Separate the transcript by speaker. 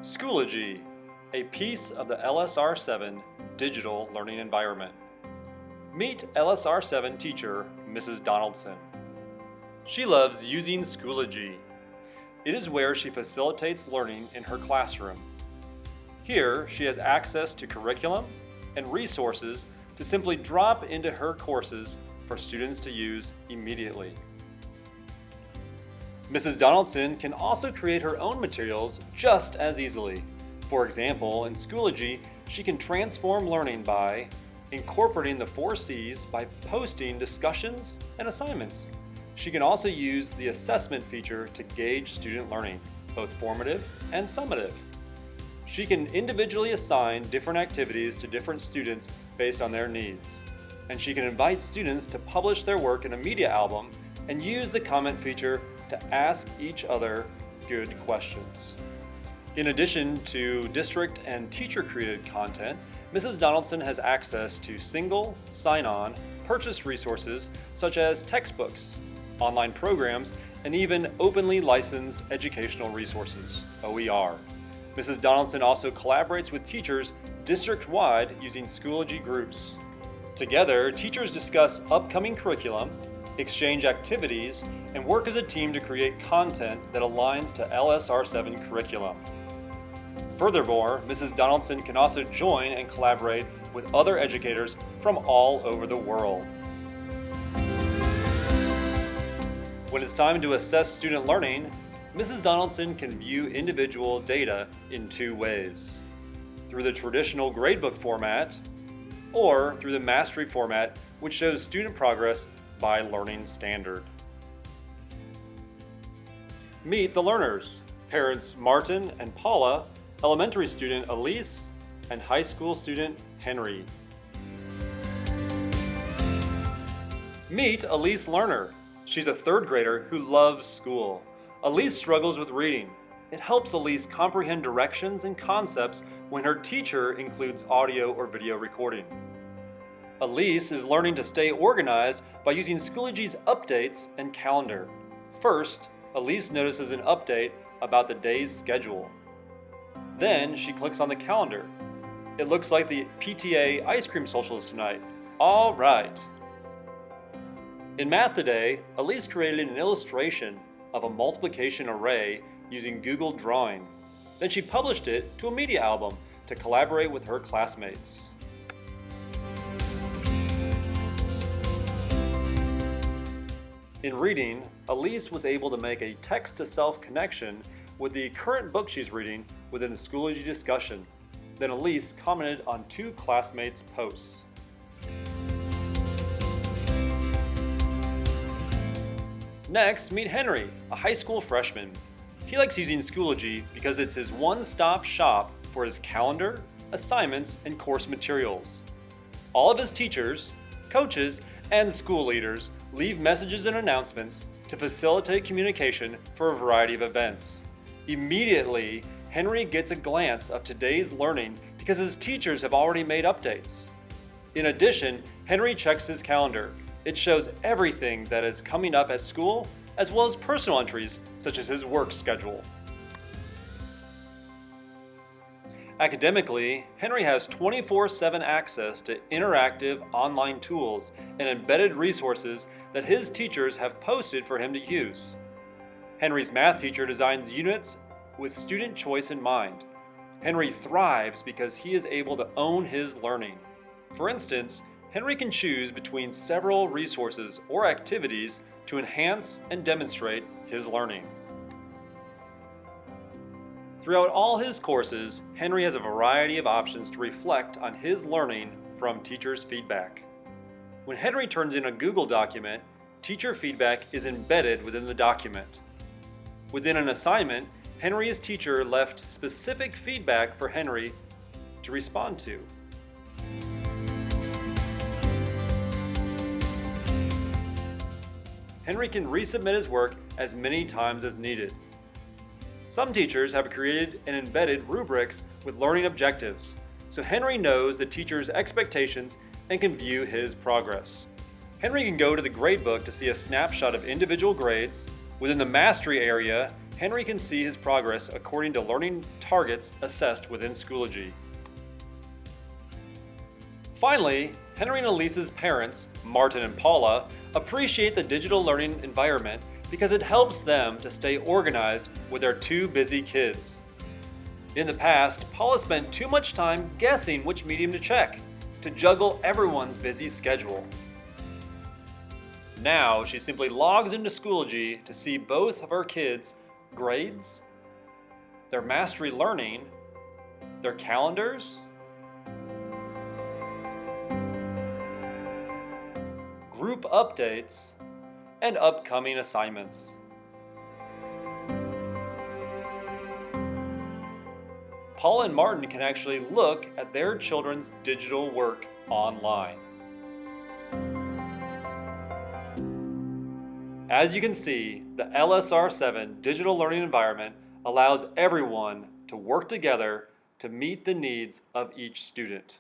Speaker 1: Schoology, a piece of the LSR7 digital learning environment. Meet LSR7 teacher, Mrs. Donaldson. She loves using Schoology. It is where she facilitates learning in her classroom. Here, she has access to curriculum and resources to simply drop into her courses for students to use immediately. Mrs. Donaldson can also create her own materials just as easily. For example, in Schoology, she can transform learning by incorporating the 4 C's by posting discussions and assignments. She can also use the assessment feature to gauge student learning, both formative and summative. She can individually assign different activities to different students based on their needs. And she can invite students to publish their work in a media album and use the comment feature to ask each other good questions. In addition to district and teacher-created content, Mrs. Donaldson has access to single, sign-on, purchased resources such as textbooks, online programs, and even openly licensed educational resources, OER. Mrs. Donaldson also collaborates with teachers district-wide using Schoology groups. Together, teachers discuss upcoming curriculum, exchange activities, and work as a team to create content that aligns to LSR7 curriculum. Furthermore, Mrs. Donaldson can also join and collaborate with other educators from all over the world. When it's time to assess student learning, Mrs. Donaldson can view individual data in 2 ways: through the traditional gradebook format or through the mastery format, which shows student progress by learning standard. Meet the learners, parents Martin and Paula, elementary student Elise, and high school student Henry. Meet Elise Learner. She's a 3rd grader who loves school. Elise struggles with reading. It helps Elise comprehend directions and concepts when her teacher includes audio or video recording. Elise is learning to stay organized by using Schoology's updates and calendar. First, Elise notices an update about the day's schedule. Then she clicks on the calendar. It looks like the PTA ice cream social is tonight. All right. In math today, Elise created an illustration of a multiplication array using Google Drawing. Then she published it to a media album to collaborate with her classmates. In reading, Elise was able to make a text-to-self connection with the current book she's reading within the Schoology discussion. Then Elise commented on 2 classmates' posts. Next, meet Henry, a high school freshman. He likes using Schoology because it's his one-stop shop for his calendar, assignments, and course materials. All of his teachers, coaches, and school leaders leave messages and announcements to facilitate communication for a variety of events. Immediately, Henry gets a glance of today's learning because his teachers have already made updates. In addition, Henry checks his calendar. It shows everything that is coming up at school, as well as personal entries such as his work schedule. Academically, Henry has 24/7 access to interactive online tools and embedded resources that his teachers have posted for him to use. Henry's math teacher designs units with student choice in mind. Henry thrives because he is able to own his learning. For instance, Henry can choose between several resources or activities to enhance and demonstrate his learning. Throughout all his courses, Henry has a variety of options to reflect on his learning from teachers' feedback. When Henry turns in a Google document, teacher feedback is embedded within the document. Within an assignment, Henry's teacher left specific feedback for Henry to respond to. Henry can resubmit his work as many times as needed. Some teachers have created and embedded rubrics with learning objectives, so Henry knows the teacher's expectations and can view his progress. Henry can go to the gradebook to see a snapshot of individual grades. Within the mastery area, Henry can see his progress according to learning targets assessed within Schoology. Finally, Henry and Elise's parents, Martin and Paula, appreciate the digital learning environment because it helps them to stay organized with their two busy kids. In the past, Paula spent too much time guessing which medium to check to juggle everyone's busy schedule. Now she simply logs into Schoology to see both of her kids' grades, their mastery learning, their calendars, group updates, and upcoming assignments. Paula and Martin can actually look at their children's digital work online. As you can see, the LSR7 digital learning environment allows everyone to work together to meet the needs of each student.